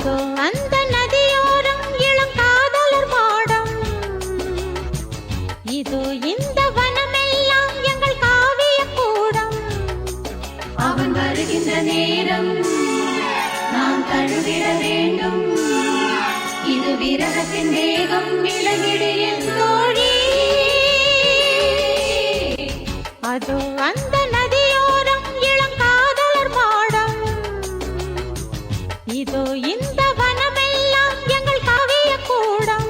அதோ அந்த நதியோரம் இளங்காதலர் மாடம். இதோ இந்த வனமெல்லாம் எங்கள் காவிய கூடம். அவன் வருகின்ற நேரம் நாம் தழுவிட வேண்டும். இது விரகத்தின் வேகம் விலகிடு என் தோழி. அதோ அந்த நதியோரம் இளங்காதலர் மாடம். இதோ இந்த வனமெல்லாம் எங்கள் காவிய கூடம்.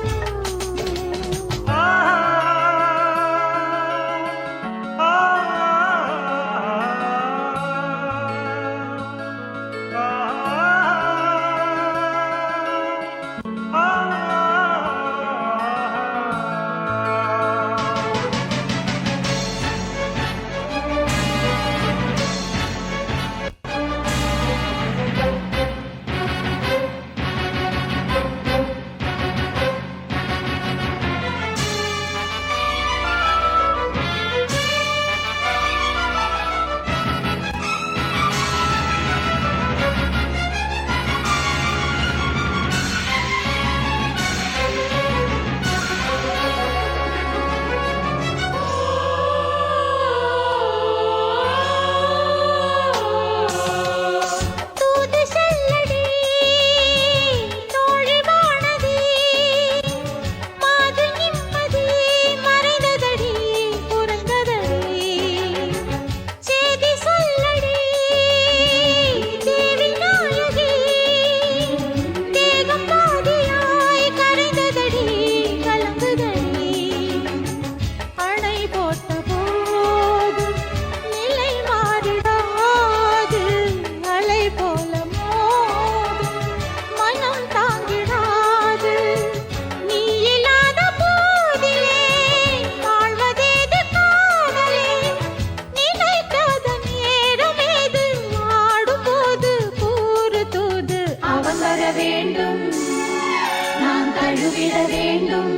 நாம் தழுவிட வேண்டும்.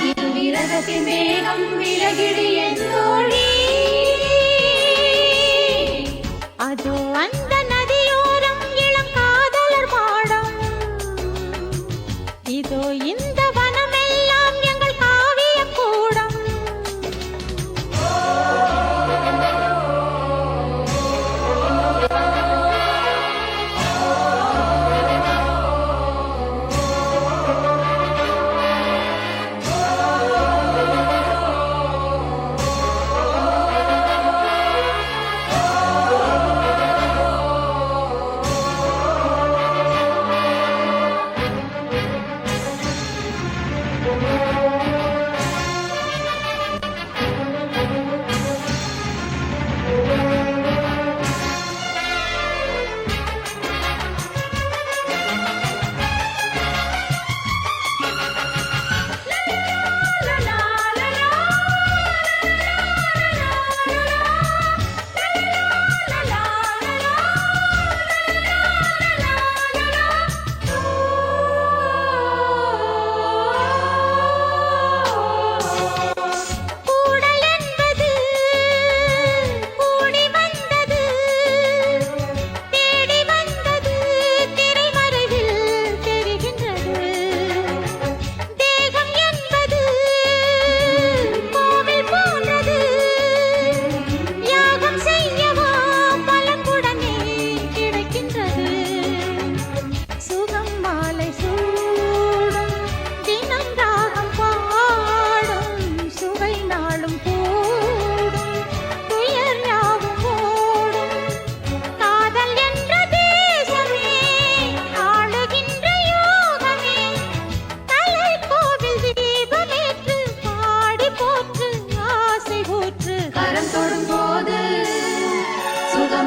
இது விரகத்தின் வேகம் விலகிடு என் தோழி. அதோ அந்த நதியோரம் இளங்காதலர் மாடம். இதோ இந்த வனமெல்லாம் எங்கள் காவிய கூடம்.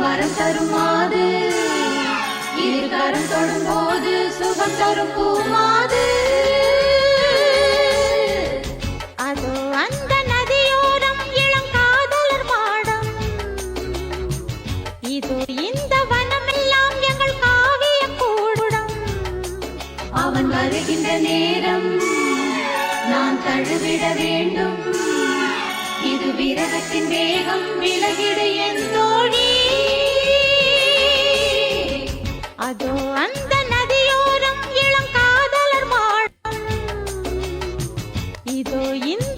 வரம் தரும் மாது, இரு கரம் தொடும் போது சுகம் தரும் பூமாது. அதோ அந்த நதியோரம் இளங்காதலர் மாடம். இதோ இந்த வனமெல்லாம் எங்கள் காவிய கூடம். அவன் வருகின்ற நேரம் நான் தழுவிட வேண்டும். இது விரகத்தின் வேகம் விலகிடு என் தோழி. அதோ அந்த நதியோ இதோ இந்த